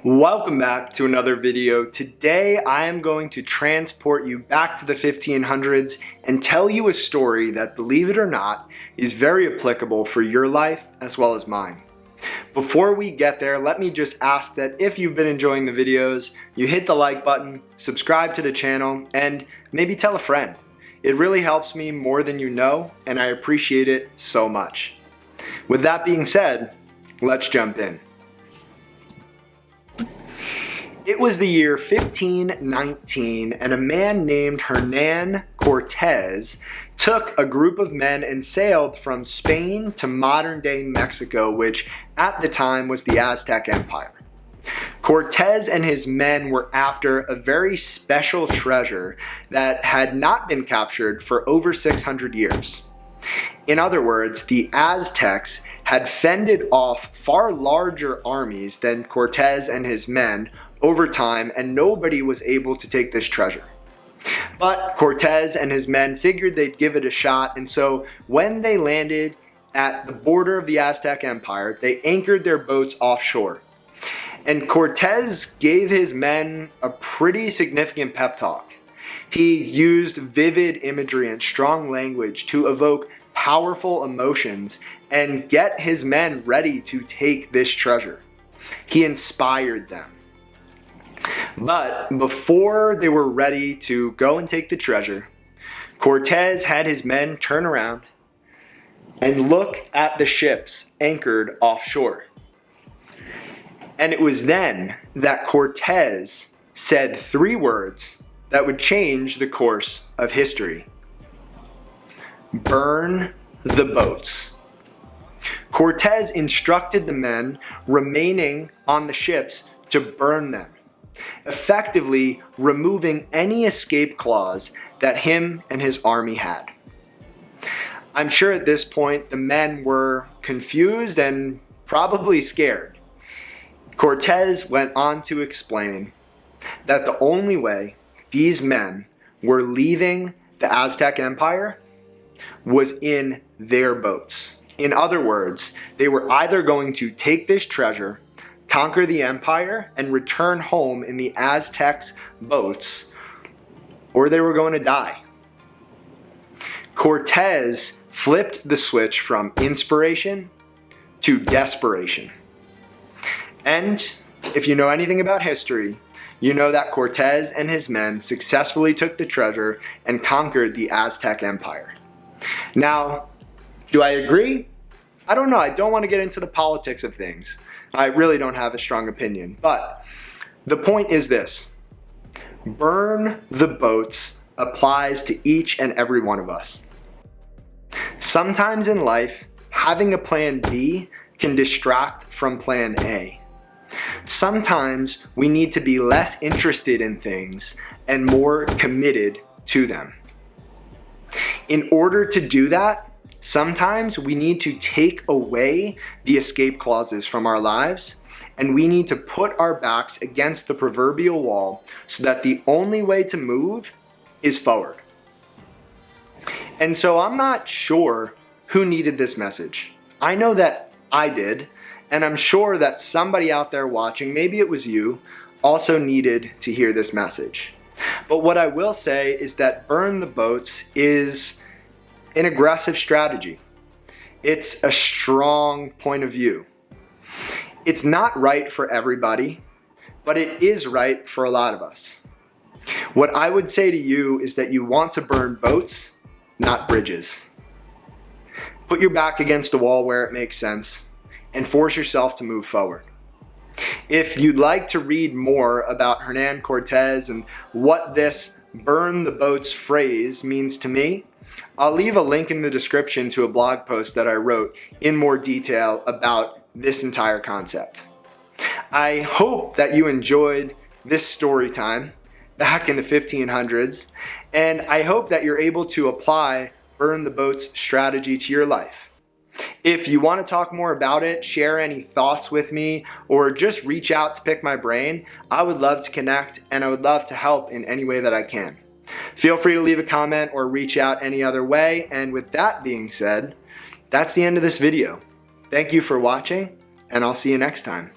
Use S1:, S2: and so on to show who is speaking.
S1: Welcome back to another video. Today I am going to transport you back to the 1500s and tell you a story that, believe it or not, is very applicable for your life as well as mine. Before we get there, let me just ask that if you've been enjoying the videos, you hit the like button, subscribe to the channel, and maybe tell a friend. It really helps me more than you know, and I appreciate it so much. With that being said, let's jump in. It was the year 1519, and a man named Hernan Cortes took a group of men and sailed from Spain to modern-day Mexico, which at the time was the Aztec Empire. Cortes and his men were after a very special treasure that had not been captured for over 600 years. In other words, the Aztecs had fended off far larger armies than Cortes and his men over time, and nobody was able to take this treasure. But Cortes and his men figured they'd give it a shot, and so when they landed at the border of the Aztec Empire, they anchored their boats offshore. And Cortes gave his men a pretty significant pep talk. He used vivid imagery and strong language to evoke powerful emotions and get his men ready to take this treasure. He inspired them. But before they were ready to go and take the treasure, Cortes had his men turn around and look at the ships anchored offshore. And it was then that Cortes said three words that would change the course of history. Burn the boats. Cortes instructed the men remaining on the ships to burn them, effectively removing any escape clause that him and his army had. I'm sure at this point the men were confused and probably scared. Cortes went on to explain that the only way these men were leaving the Aztec Empire was in their boats. In other words, they were either going to take this treasure, conquer the empire, and return home in the Aztecs' boats, or they were going to die. Cortes flipped the switch from inspiration to desperation. And if you know anything about history, you know that Cortes and his men successfully took the treasure and conquered the Aztec Empire. Now, do I agree? I don't know. I don't want to get into the politics of things. I really don't have a strong opinion. But the point is this: burn the boats applies to each and every one of us. Sometimes in life, having a plan B can distract from plan A. Sometimes we need to be less interested in things and more committed to them. In order to do that, sometimes we need to take away the escape clauses from our lives, and we need to put our backs against the proverbial wall so that the only way to move is forward. And so I'm not sure who needed this message. I know that I did, and I'm sure that somebody out there watching, maybe it was you, also needed to hear this message. But what I will say is that burn the boats is an aggressive strategy. It's a strong point of view. It's not right for everybody, but it is right for a lot of us. What I would say to you is that you want to burn boats, not bridges. Put your back against a wall where it makes sense and force yourself to move forward. If you'd like to read more about Hernan Cortes and what this burn the boats phrase means to me, I'll leave a link in the description to a blog post that I wrote in more detail about this entire concept. I hope that you enjoyed this story time back in the 1500s, and I hope that you're able to apply burn the boats strategy to your life. If you want to talk more about it, share any thoughts with me, or just reach out to pick my brain, I would love to connect and I would love to help in any way that I can. Feel free to leave a comment or reach out any other way. And with that being said, that's the end of this video. Thank you for watching, and I'll see you next time.